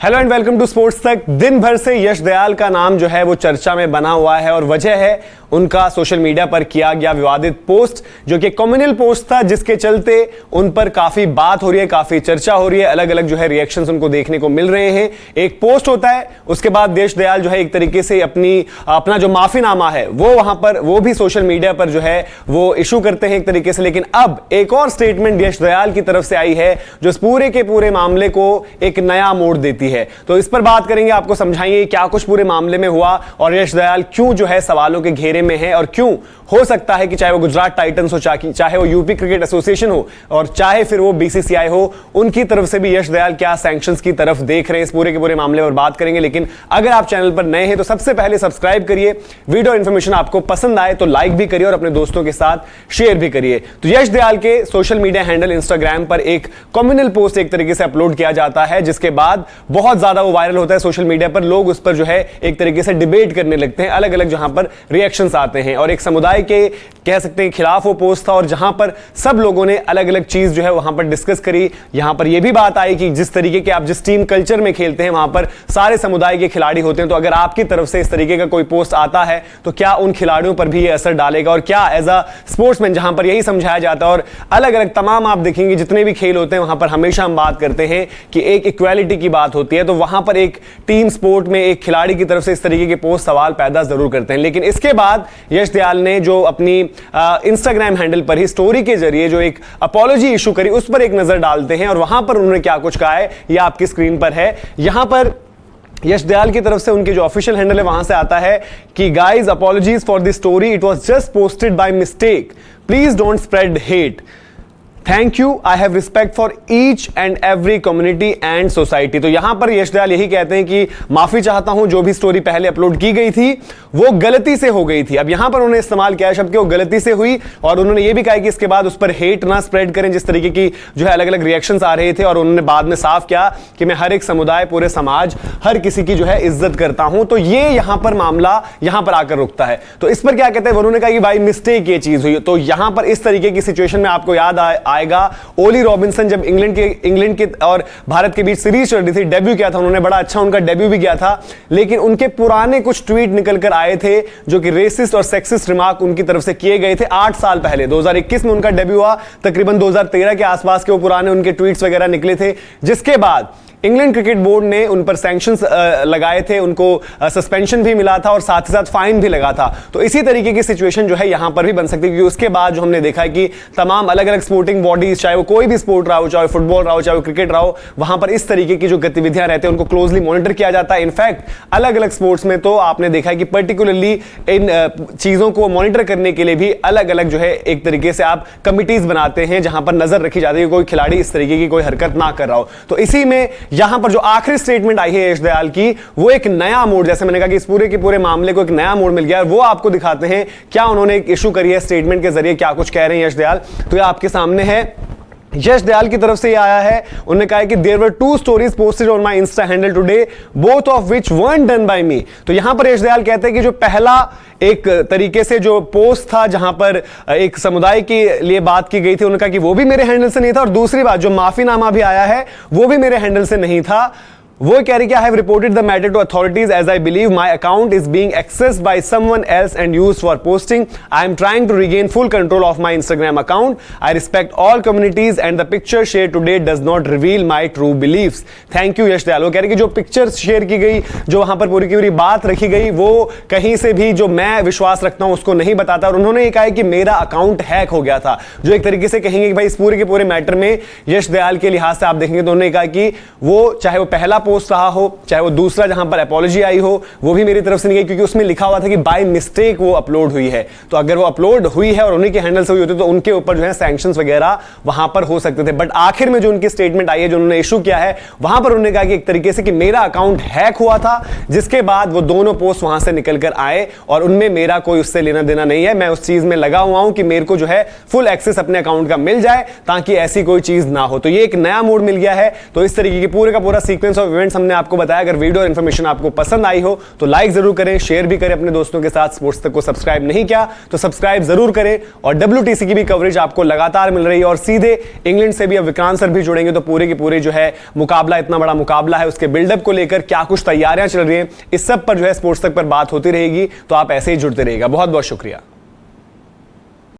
Hello and welcome to sports Tak. दिन भर से यश दयाल का नाम जो है वो चर्चा में बना हुआ है और वजह है उनका सोशल मीडिया पर किया गया विवादित पोस्ट, जो कि कम्युनल पोस्ट था, जिसके चलते उन पर काफी बात हो रही है, काफी चर्चा हो रही है, अलग अलग जो है रिएक्शंस उनको देखने को मिल रहे हैं। एक पोस्ट होता है, उसके बाद यश दयाल जो है एक तरीके से अपना जो माफीनामा है वो वहां पर वो भी सोशल मीडिया पर जो है वो इशू करते हैं एक तरीके से। लेकिन अब एक और स्टेटमेंट यश दयाल की तरफ से आई है जो इस पूरे के पूरे मामले को एक नया मोड़ देती है। तो इस पर बात करेंगे, आपको समझाएंगे क्या कुछ पूरे मामले में हुआ और यश दयाल क्यों जो है सवालों के घेरे में है और क्यों हो सकता है कि चाहे वो गुजरात टाइटंस हो, चाहे वो यूपी क्रिकेट एसोसिएशन हो और चाहे फिर वो बीसीसीआई हो, उनकी तरफ से भी यश दयाल क्या सैंक्शंस की तरफ देख रहे हैं। इस पूरे के पूरे मामले पर बात करेंगे। लेकिन अगर आप चैनल पर नए हैं तो सबसे पहले सब्सक्राइब करिए, वीडियो इन्फॉर्मेशन आपको पसंद आए तो लाइक भी करिए और अपने दोस्तों के साथ शेयर भी करिए। तो यश दयाल के सोशल मीडिया हैंडल इंस्टाग्राम पर एक कम्युनल पोस्ट एक तरीके से अपलोड किया जाता है, जिसके बाद बहुत ज्यादा वो वायरल होता है सोशल मीडिया पर। लोग उस पर जो है एक तरीके से डिबेट करने लगते हैं, अलग अलग जहां पर रिएक्शंस आते हैं और एक समुदाय के कह सकते हैं खिलाफ वो पोस्ट था और जहां पर सब लोगों ने अलग अलग चीज जो है वहां पर डिस्कस करी। यहां पर यह भी बात आई कि जिस तरीके के आप जिस टीम कल्चर में खेलते हैं वहां पर सारे समुदाय के खिलाड़ी होते हैं, तो अगर आपकी तरफ से इस तरीके का कोई पोस्ट आता है तो क्या उन खिलाड़ियों पर भी यह असर डालेगा और क्या एज अ स्पोर्ट्समैन जहां पर यही समझाया जाता है और अलग अलग तमाम आप देखेंगे जितने भी खेल होते हैं वहां पर हमेशा हम बात करते हैं कि एक इक्वालिटी की बात होती है, तो वहां पर एक टीम स्पोर्ट में एक खिलाड़ी की तरफ से इस तरीके के पोस्ट सवाल पैदा जरूर करते हैं। लेकिन इसके बाद यश दयाल ने जो अपनी इंस्टाग्राम हैंडल पर ही स्टोरी के जरिए जो एक अपॉलॉजी इशू करी, उस पर एक नजर डालते हैं और वहां पर उन्होंने क्या कुछ कहा है यह आपकी स्क्रीन पर है। यहां पर यश दयाल की तरफ से उनके जो ऑफिशियल हैंडल है वहां से आता है कि guys apologies for this story, it was just posted by mistake, please don't spread hate, thank you, I have respect for each and every community and society. तो यहां पर यश दयाल यही कहते हैं कि माफी चाहता हूं, जो भी स्टोरी पहले अपलोड की गई थी वो गलती से हो गई थी। अब यहां पर उन्होंने इस्तेमाल किया शब्द कि वो गलती से हुई और उन्होंने ये भी कहा कि इसके बाद उस पर हेट ना स्प्रेड करें, जिस तरीके की जो है अलग अलग रिएक्शंस आ रहे थे। और उन्होंने बाद में साफ किया कि मैं हर एक समुदाय, पूरे समाज, हर किसी की जो है इज्जत करता हूं। तो ये यहां पर मामला यहां पर आकर रुकता है। तो इस पर क्या कहते हैं, उन्होंने कहा कि भाई मिस्टेक ये चीज हुई। तो यहां पर इस तरीके की सिचुएशन में आपको याद आएगा ओली रॉबिन्सन जब इंग्लैंड के और भारत के बीच सीरीज चल रही थी, डेब्यू किया था उन्होंने, बड़ा अच्छा उनका डेब्यू भी किया था। लेकिन उनके पुराने कुछ ट्वीट निकल कर आए थे जो कि रेसिस्ट और सेक्सिस्ट रिमार्क उनकी तरफ से किए गए थे 8 साल पहले। 2021 में उनका डेब्यू हुआ, तकरीबन 2013 के आसपास के वो पुराने उनके ट्वीट्स वगैरह निकले थे, जिसके बाद इंग्लैंड क्रिकेट बोर्ड ने उन पर सैंक्शंस लगाए थे, उनको सस्पेंशन भी मिला था और साथ ही साथ फाइन भी लगा था। तो इसी तरीके की सिचुएशन जो है यहां पर भी बन सकती है, क्योंकि उसके बाद जो हमने देखा है कि तमाम अलग अलग स्पोर्टिंग बॉडीज, चाहे वो कोई भी स्पोर्ट रहा हो, चाहे फुटबॉल रहा हो, चाहे वो क्रिकेट रहा हो, वहां पर इस तरीके की जो गतिविधियां रहती है उनको क्लोजली मॉनिटर किया जाता है। इनफैक्ट अलग अलग स्पोर्ट्स में तो आपने देखा है कि पर्टिकुलरली इन चीजों को मॉनिटर करने के लिए भी अलग अलग जो है एक तरीके से आप कमिटीज बनाते हैं जहां पर नजर रखी जाती है कि कोई खिलाड़ी इस तरीके की कोई हरकत ना कर रहा हो। तो इसी में यहां पर जो आखिरी स्टेटमेंट आई है यश दयाल की, वो एक नया मोड़, जैसे मैंने कहा कि इस पूरे के पूरे मामले को एक नया मोड़ मिल गया है, वो आपको दिखाते हैं क्या उन्होंने एक इशू करी है स्टेटमेंट के जरिए, क्या कुछ कह रहे हैं यश दयाल। तो ये आपके सामने है। यश दयाल की तरफ से ये आया है, उन्होंने कहा है कि there were 2 stories posted on my insta handle today, both of which weren't done by me. तो यहां पर यश दयाल कहते हैं कि जो पहला एक तरीके से जो पोस्ट था जहां पर एक समुदाय के लिए बात की गई थी, उन्होंने कहा कि वो भी मेरे हैंडल से नहीं था और दूसरी बात जो माफीनामा भी आया है वो भी मेरे हैंडल से नहीं था। वो कह रही कि I have reported the matter to authorities as I believe my account is being accessed by someone else and used for posting. I am trying to regain full control of my Instagram account. I respect all communities and the picture share today does not reveal my true beliefs. Thank you Yash Dayal. वो कह रही कि जो picture share की गई, जो वहां पर पूरी की पूरी बात रखी गई, वो कहीं से भी जो मैं विश्वास रखता हूं उसको नहीं बताता। और उन्होंने ये कहा कि मेरा अकाउंट हैक हो गया था, जो एक तरीके से कहेंगे कि भाई इस पूरे के पूरे मैटर में यश दयाल के लिहाज से आप देखेंगे तो उन्होंने कहा कि वो चाहे वो पहला पोस्ट रहा हो, चाहे वो दूसरा जहां पर अपॉलॉजी आई हो, वो भी मेरी तरफ से नहीं गई, क्योंकि उसमें लिखा हुआ था कि बाय मिस्टेक वो अपलोड हुई है। तो अगर वो अपलोड हुई है और उन्हीं के हैंडल से हुई होती तो उनके ऊपर जो है सैंक्शंस वगैरह वहां पर हो सकते थे। बट आखिर में जो उनकी स्टेटमेंट आई है, जो उन्होंने इशू किया है, वहां पर उन्होंने कहा कि एक तरीके से कि मेरा अकाउंट हैक हुआ था, जिसके बाद वो दोनों पोस्ट वहां से निकल कर आए और उनमें मेरा कोई उससे लेना देना नहीं है। मैं उस चीज में लगा हुआ हूं कि मेरे को जो है फुल एक्सेस अपने अकाउंट का मिल जाए ताकि ऐसी कोई चीज ना हो। तो ये एक नया मोड मिल गया है। तो इस तरीके की पूरे का पूरा सीक्वेंस ऑफ इवेंट्स हमने आपको बताया। अगर वीडियो और इन्फॉर्मेशन आपको पसंद आई हो तो लाइक जरूर करें, शेयर भी करें अपने दोस्तों के साथ। स्पोर्ट्स तक को सब्सक्राइब नहीं किया तो सब्सक्राइब जरूर करें। और WTC की भी कवरेज आपको लगातार मिल रही है और सीधे इंग्लैंड से भी अब विक्रांत सर भी जुड़ेंगे, तो पूरे के पूरे जो है मुकाबला, इतना बड़ा मुकाबला है, उसके बिल्डअप को लेकर क्या कुछ तैयारियां चल रही है, इस सब पर जो है स्पोर्ट्स तक पर बात होती रहेगी। तो आप ऐसे ही जुड़ते रहिएगा। बहुत बहुत शुक्रिया।